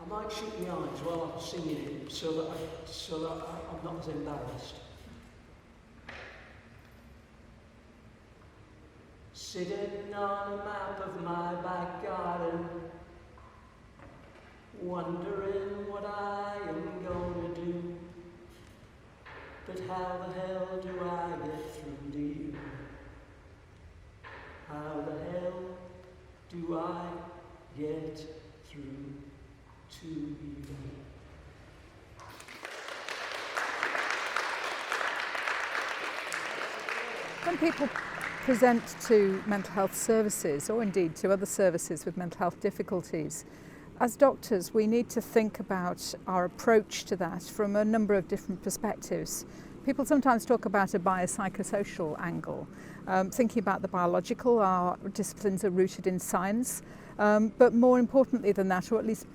I might shut my eyes while I'm singing it so that I'm not as embarrassed. Sitting on a map of my back garden, wondering what I am going to do. But how the hell do I get through to you? How the hell do I get through to you? When people present to mental health services, or indeed to other services with mental health difficulties, as doctors we need to think about our approach to that from a number of different perspectives. People sometimes talk about a biopsychosocial angle, thinking about the biological. Our disciplines are rooted in science, but more importantly than that, or at least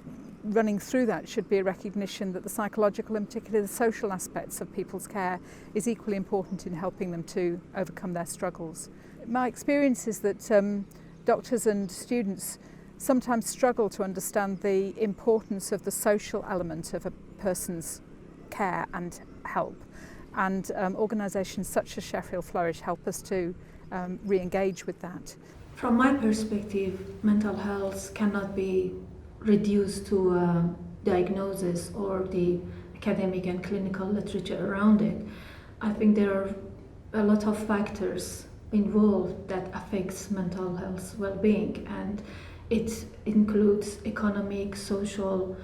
running through that, should be a recognition that the psychological and particularly the social aspects of people's care is equally important in helping them to overcome their struggles. My experience is that doctors and students sometimes struggle to understand the importance of the social element of a person's care and help. And organisations such as Sheffield Flourish help us to re-engage with that. From my perspective, mental health cannot be reduced to a diagnosis or the academic and clinical literature around it. I think there are a lot of factors involved that affects mental health well-being, and it includes economic, social,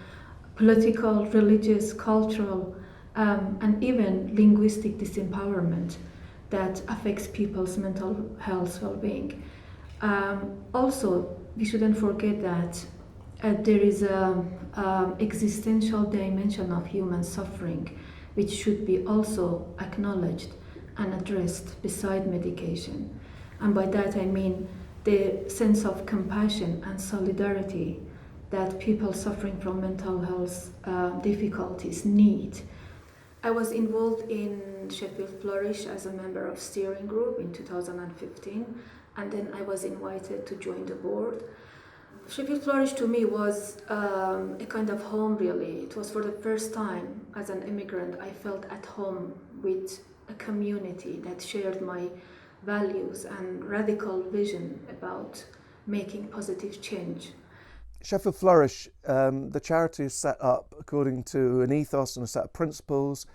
political, religious, cultural, and even linguistic disempowerment that affects people's mental health well-being. Also, we shouldn't forget that there is an existential dimension of human suffering which should be also acknowledged and addressed beside medication. And by that I mean the sense of compassion and solidarity that people suffering from mental health difficulties need. I was involved in Sheffield Flourish as a member of steering group in 2015, and then I was invited to join the board. Sheffield Flourish to me was a kind of home, really. It was for the first time as an immigrant I felt at home with a community that shared my values and radical vision about making positive change. Sheffield Flourish, the charity is set up according to an ethos and a set of principles,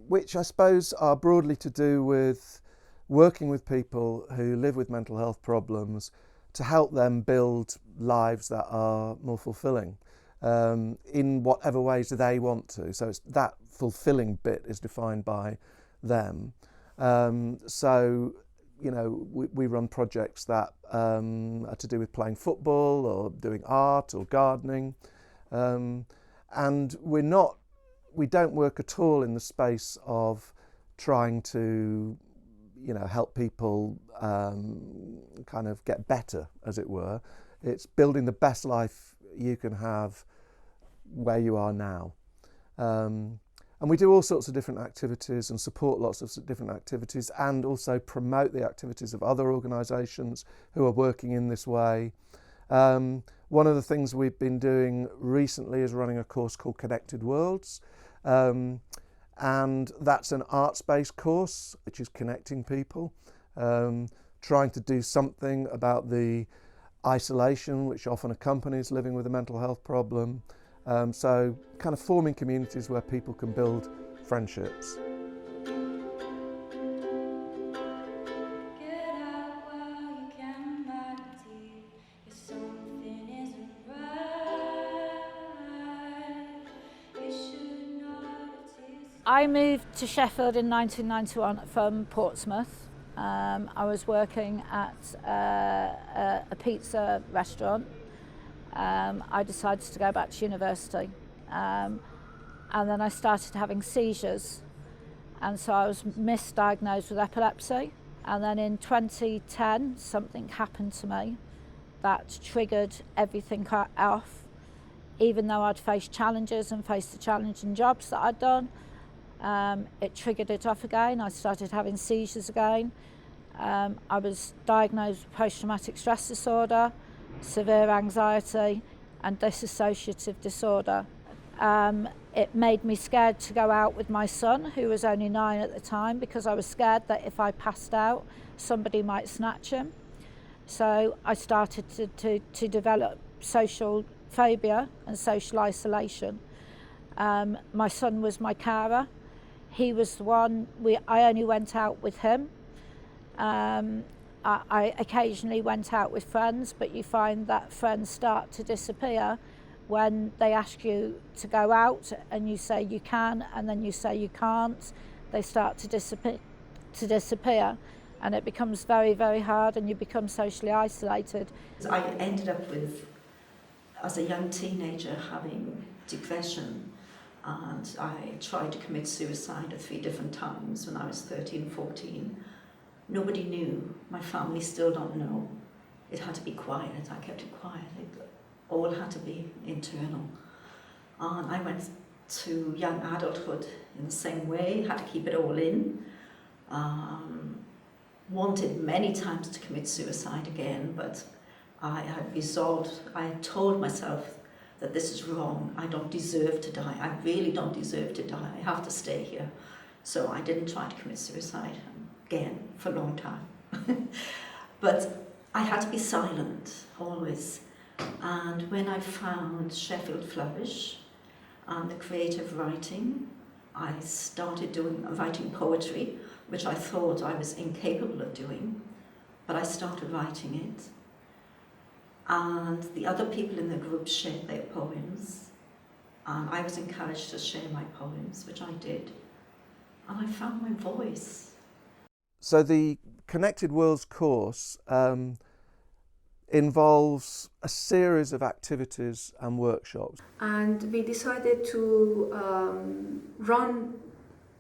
which I suppose are broadly to do with working with people who live with mental health problems to help them build lives that are more fulfilling in whatever ways they want to. So it's that fulfilling bit is defined by them. So, you know, we run projects that are to do with playing football or doing art or gardening. And we don't work at all in the space of trying to, you know, help people kind of get better, as it were. It's building the best life you can have where you are now. And we do all sorts of different activities and support lots of different activities, and also promote the activities of other organisations who are working in this way. One of the things we've been doing recently is running a course called Connected Worlds. And that's an arts-based course which is connecting people, trying to do something about the isolation which often accompanies living with a mental health problem. So kind of forming communities where people can build friendships. I moved to Sheffield in 1991 from Portsmouth. I was working at a pizza restaurant. I decided to go back to university, and then I started having seizures, and so I was misdiagnosed with epilepsy. And then in 2010 something happened to me that triggered everything off. Even though I'd faced challenges and faced the challenging jobs that I'd done, it triggered it off again. I started having seizures again. I was diagnosed with post-traumatic stress disorder, severe anxiety, and dissociative disorder. It made me scared to go out with my son, who was only 9 at the time, because I was scared that if I passed out, somebody might snatch him. So I started to develop social phobia and social isolation. My son was my carer. He was the one, I only went out with him. I occasionally went out with friends, but you find that friends start to disappear when they ask you to go out and you say you can, and then you say you can't. They start to disappear, and it becomes very, very hard, and you become socially isolated. I ended up with, as a young teenager, having depression, and I tried to commit suicide at 3 different times when I was 13, 14. Nobody knew. My family still don't know. It had to be quiet. I kept it quiet. It all had to be internal. And I went to young adulthood in the same way, had to keep it all in. Wanted many times to commit suicide again, but I had resolved, I had told myself that this is wrong. I don't deserve to die. I really don't deserve to die. I have to stay here. So I didn't try to commit suicide again for a long time. But I had to be silent, always. And when I found Sheffield Flourish and the creative writing, I started writing poetry, which I thought I was incapable of doing, but I started writing it. And the other people in the group shared their poems, and I was encouraged to share my poems, which I did. And I found my voice. So the Connected Worlds course involves a series of activities and workshops. And we decided to run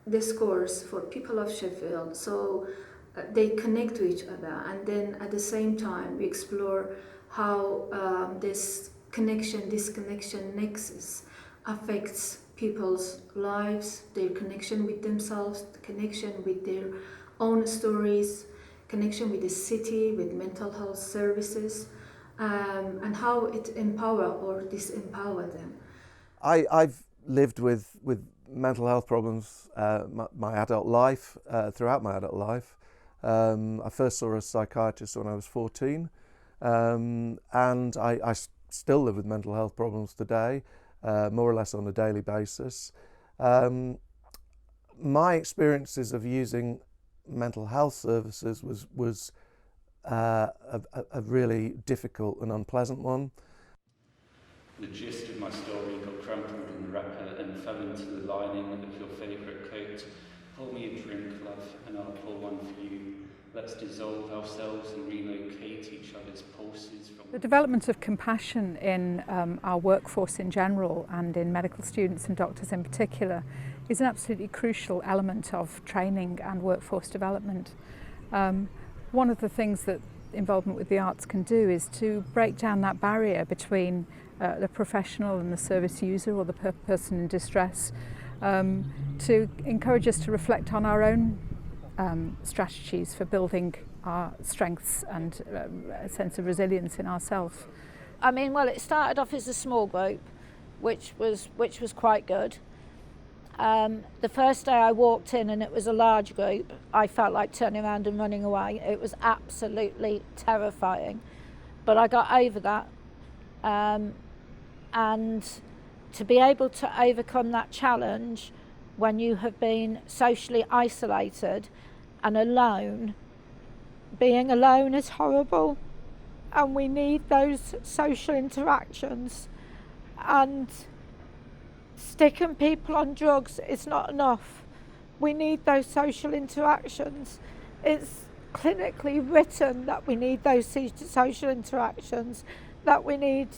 this course for people of Sheffield, so they connect to each other, and then at the same time we explore how this connection nexus affects people's lives, their connection with themselves, the connection with their own stories, connection with the city, with mental health services, and how it empower or disempower them. I've lived with mental health problems my adult life, throughout my adult life. I first saw a psychiatrist when I was 14, and I still live with mental health problems today, more or less on a daily basis. My experiences of using mental health services was a really difficult and unpleasant one. The gist of my story got crumpled in the wrapper and fell into the lining of your favourite coat. Pour me a drink, love, and I'll pour one for you. Let's dissolve ourselves and relocate each other's pulses. The development of compassion in our workforce in general, and in medical students and doctors in particular, is an absolutely crucial element of training and workforce development. One of the things that involvement with the arts can do is to break down that barrier between the professional and the service user, or the person in distress, to encourage us to reflect on our own strategies for building our strengths and a sense of resilience in ourselves. I mean, well, it started off as a small group, which was quite good. The first day I walked in and it was a large group, I felt like turning around and running away. It was absolutely terrifying, but I got over that. And to be able to overcome that challenge when you have been socially isolated and alone, being alone is horrible, and we need those social interactions, and sticking people on drugs is not enough. We need those social interactions. It's clinically written that we need those social interactions, that we need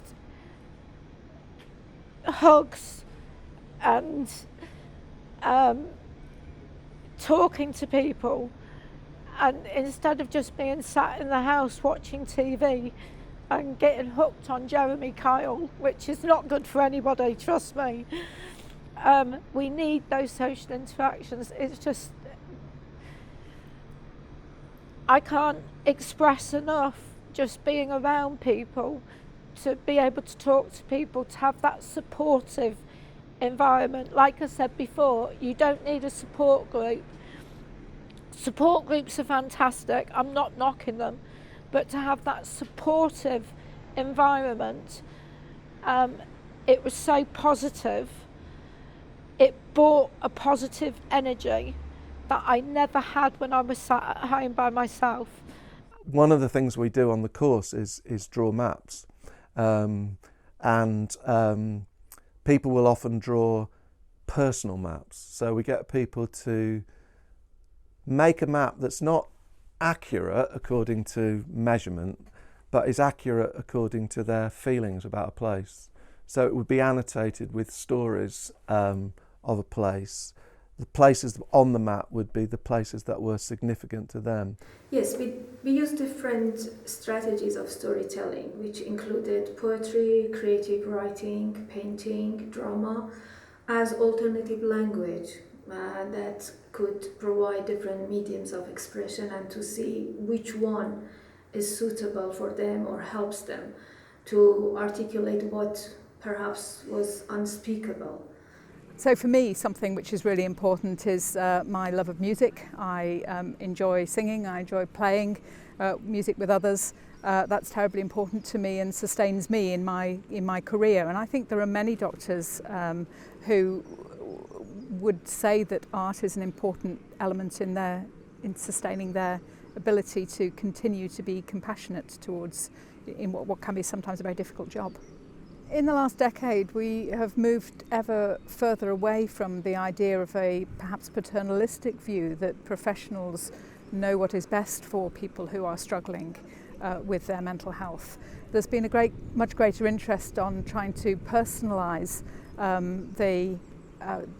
hugs and talking to people, and instead of just being sat in the house watching TV and getting hooked on Jeremy Kyle, which is not good for anybody, trust me. We need those social interactions. It's just, I can't express enough just being around people to be able to talk to people, to have that supportive environment. Like I said before, you don't need a support group. Support groups are fantastic, I'm not knocking them, but to have that supportive environment, it was so positive. It brought a positive energy that I never had when I was sat at home by myself. One of the things we do on the course is draw maps, and people will often draw personal maps. So we get people to make a map that's not accurate according to measurement, but is accurate according to their feelings about a place. So it would be annotated with stories of a place. The places on the map would be the places that were significant to them. Yes, we use different strategies of storytelling, which included poetry, creative writing, painting, drama, as alternative language that could provide different mediums of expression, and to see which one is suitable for them or helps them to articulate what perhaps was unspeakable. So for me, something which is really important is my love of music. I enjoy singing, I enjoy playing music with others. That's terribly important to me and sustains me in my career. And I think there are many doctors who would say that art is an important element in sustaining their ability to continue to be compassionate towards in what can be sometimes a very difficult job. In the last decade, we have moved ever further away from the idea of a perhaps paternalistic view that professionals know what is best for people who are struggling with their mental health. There's been a much greater interest on trying to personalise the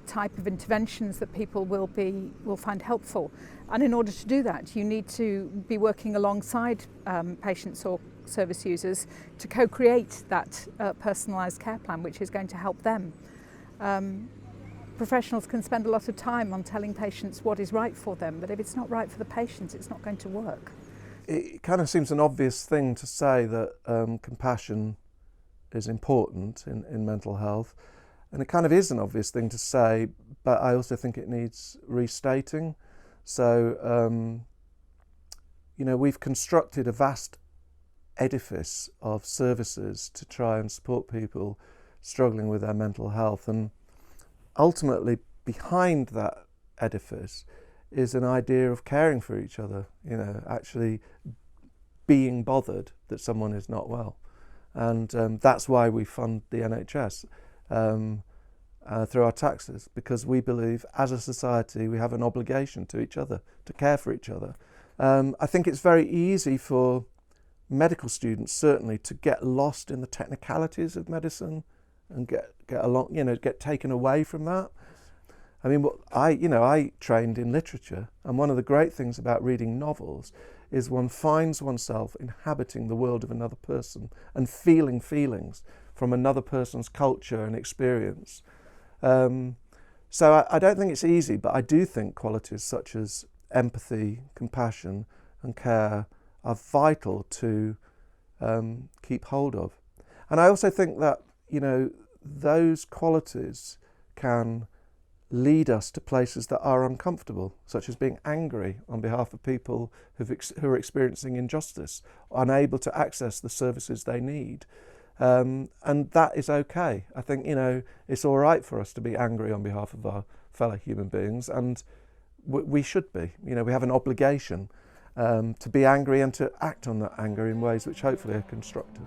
type of interventions that people will find helpful. And in order to do that, you need to be working alongside patients or service users to co-create that personalised care plan which is going to help them. Professionals can spend a lot of time on telling patients what is right for them, but if it's not right for the patient, it's not going to work. It kind of seems an obvious thing to say that compassion is important in mental health, and it kind of is an obvious thing to say, but I also think it needs restating. So, we've constructed a vast edifice of services to try and support people struggling with their mental health, and ultimately behind that edifice is an idea of caring for each other, actually being bothered that someone is not well. And that's why we fund the NHS through our taxes, because we believe as a society we have an obligation to each other to care for each other. I think it's very easy for medical students certainly to get lost in the technicalities of medicine and get taken away from that. I mean, I trained in literature, and one of the great things about reading novels is one finds oneself inhabiting the world of another person and feeling feelings from another person's culture and experience. So I don't think it's easy, but I do think qualities such as empathy, compassion and care are vital to keep hold of. And I also think that, those qualities can lead us to places that are uncomfortable, such as being angry on behalf of people who are experiencing injustice, unable to access the services they need. And that is okay. I think, it's all right for us to be angry on behalf of our fellow human beings, and we should be. We have an obligation to be angry and to act on that anger in ways which hopefully are constructive.